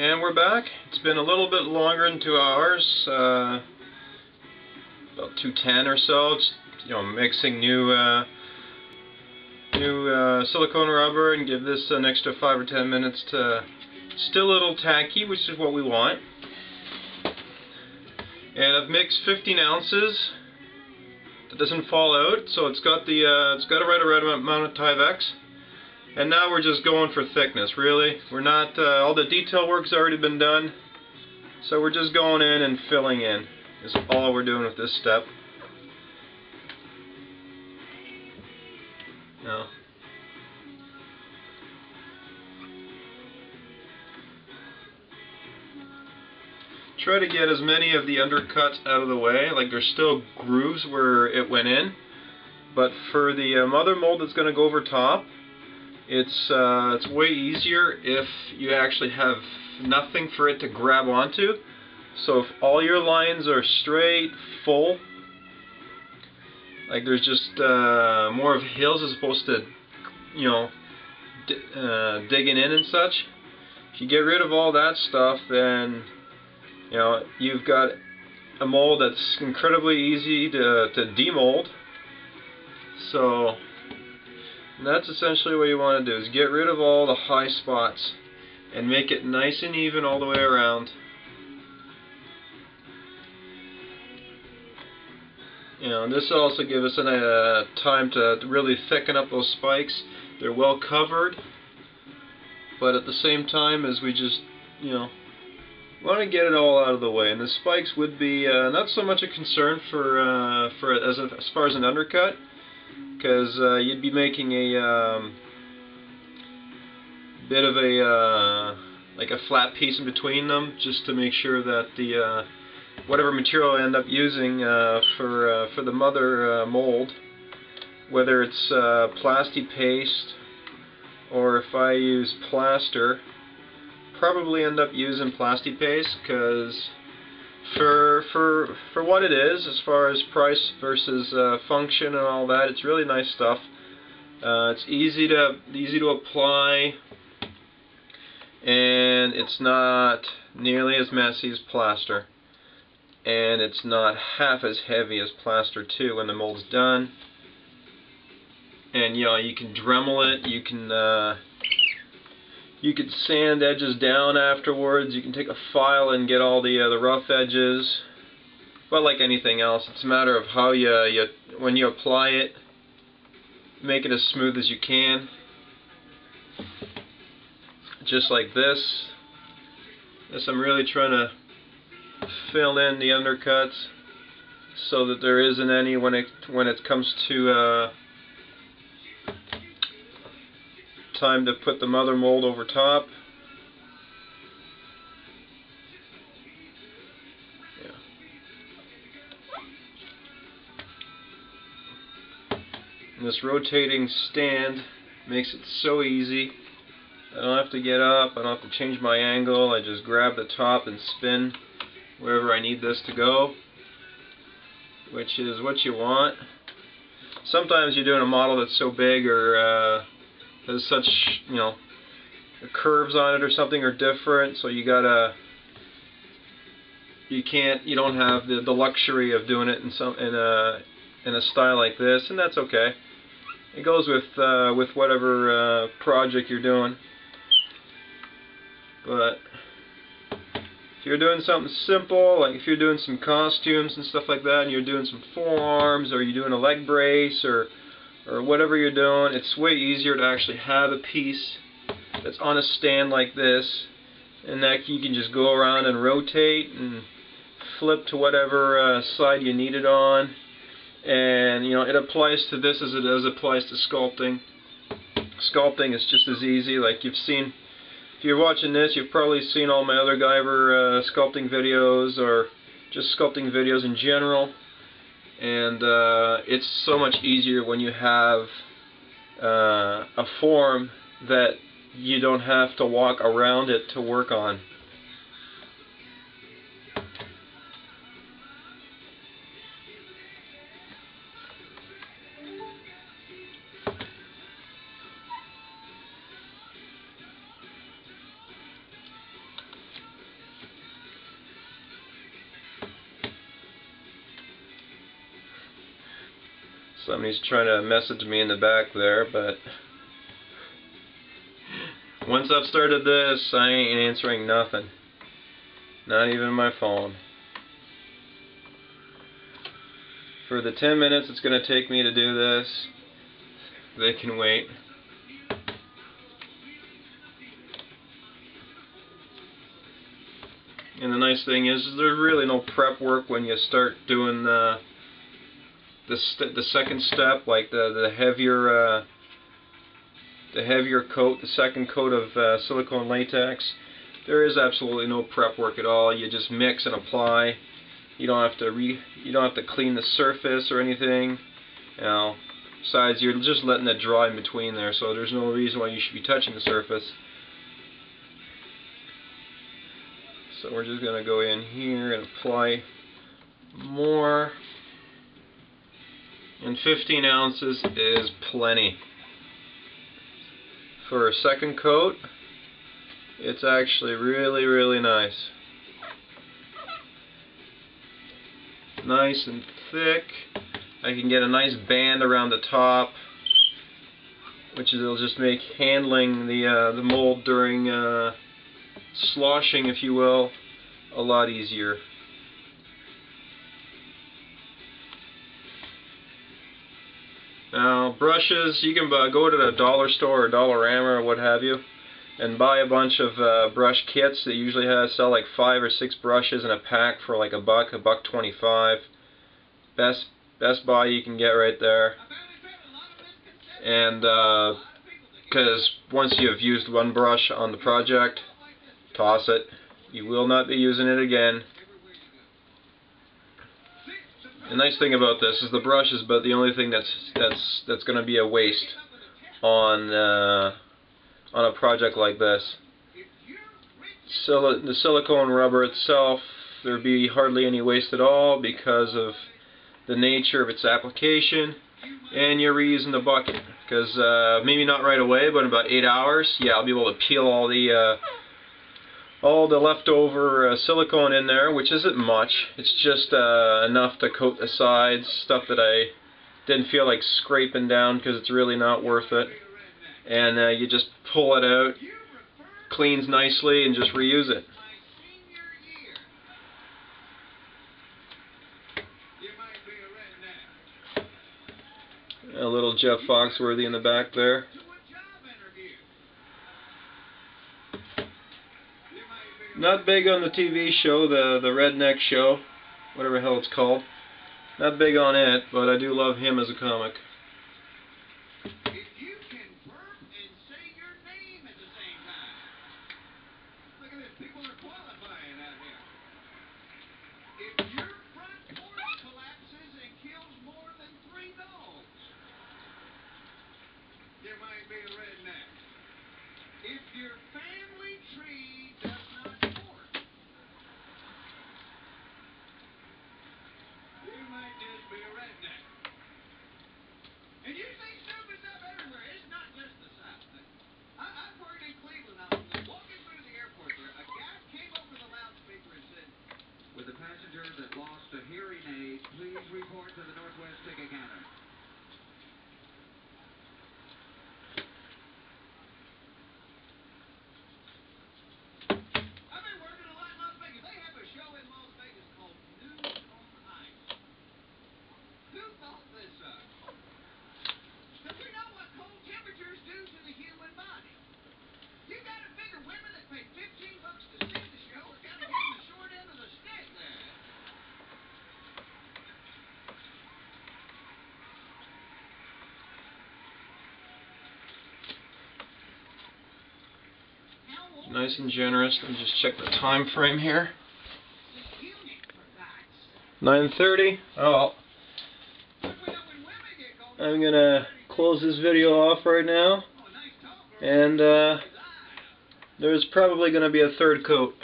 And we're back. It's been a little bit longer than 2 hours, about 2:10 or so. It's, mixing new silicone rubber, and give this an extra 5 or 10 minutes to still a little tacky, which is what we want. And I've mixed 15 ounces. That doesn't fall out, so it's got a right amount of Tyvek. And now we're just going for thickness, really. We're not, all the detail work's already been done, so we're just going in and filling in, is all we're doing with this step. Now, try to get as many of the undercuts out of the way. Like, there's still grooves where it went in, but for the mother mold that's going to go over top, it's way easier if you actually have nothing for it to grab onto. So if all your lines are straight, full, like there's just more of hills as opposed to, digging in and such. If you get rid of all that stuff, then you've got a mold that's incredibly easy to demold. So that's essentially what you want to do, is get rid of all the high spots and make it nice and even all the way around. This will also give us time to really thicken up those spikes. They're well covered, but at the same time as we just, want to get it all out of the way. And the spikes would be not so much a concern as far as an undercut, because you'd be making a bit of like a flat piece in between them, just to make sure that the whatever material I end up using for the mother mold, whether it's plasti paste or if I use plaster, probably end up using plasti paste, because for what it is, as far as price versus function and all that, it's really nice stuff. It's easy to apply, and it's not nearly as messy as plaster, and it's not half as heavy as plaster too when the mold's done. And you can Dremel it, you could sand edges down afterwards. You can take a file and get all the rough edges. But like anything else, it's a matter of how when you apply it, make it as smooth as you can. Just like this. I'm really trying to fill in the undercuts so that there isn't any when it comes to time to put the mother mold over top. And this rotating stand makes it so easy. I don't have to get up, I don't have to change my angle. I just grab the top and spin wherever I need this to go, which is what you want. Sometimes you're doing a model that's so big or has such, the curves on it or something are different, so you don't have the luxury of doing it in a style like this, and that's okay. It goes with whatever project you're doing. But if you're doing something simple, like if you're doing some costumes and stuff like that, and you're doing some forearms, or you're doing a leg brace, or whatever you're doing, it's way easier to actually have a piece that's on a stand like this, and that you can just go around and rotate and flip to whatever side you need it on. And it applies to this as it applies to sculpting. Sculpting is just as easy. Like you've seen, if you're watching this, you've probably seen all my other Guyver sculpting videos, or just sculpting videos in general. And it's so much easier when you have a form that you don't have to walk around it to work on. Somebody's trying to message me in the back there, but once I've started this, I ain't answering nothing. Not even my phone. For the 10 minutes it's going to take me to do this, they can wait. And the nice thing is there's really no prep work when you start doing the second step, like the heavier coat, the second coat of silicone latex. There is absolutely no prep work at all. You just mix and apply. You don't have to clean the surface or anything. Besides, you're just letting it dry in between there, so there's no reason why you should be touching the surface. So we're just going to go in here and apply more. And 15 ounces is plenty. For a second coat, it's actually really, really nice. Nice and thick. I can get a nice band around the top, which will just make handling the mold during sloshing, if you will, a lot easier. Now, brushes, you can go to the dollar store or Dollarama or what have you and buy a bunch of brush kits that usually sell like 5 or 6 brushes in a pack for like $1.25. Best buy you can get right there. And because once you have used one brush on the project, toss it. You will not be using it again. The nice thing about this is the brush is about the only thing that's going to be a waste on a project like this. The silicone rubber itself, there'd be hardly any waste at all because of the nature of its application, and you're reusing the bucket. Because maybe not right away, but in about 8 hours, yeah, I'll be able to peel all the leftover silicone in there, which isn't much. It's just enough to coat the sides, stuff that I didn't feel like scraping down because it's really not worth it. And you just pull it out, cleans nicely, and just reuse it. A little Jeff Foxworthy in the back there. Not big on the TV show, the Redneck Show, whatever the hell it's called. Not big on it, but I do love him as a comic. If you can burp and say your name at the same time. Look at this, people are qualifying out here. If your front porch collapses and kills more than 3 dogs, there might be a redneck. If your family tree does not work, you might just be a redneck. And you see stupid stuff everywhere. It's not just the South. I've worked in Cleveland. I was walking through the airport there. A guy came over the loudspeaker and said, "With a passenger that lost a hearing aid, please report to the Northwest ticket counter." I've been working a lot in Las Vegas. They have a show in Las Vegas called News on Ice. Who thought this up? Because you know what cold temperatures do to the human body. You got to figure women that pay $15 to see the show are kind of getting the short end of the stick there. Nice and generous. Let me just check the time frame here. 9:30. Oh, I'm gonna close this video off right now, and there's probably gonna be a third coat.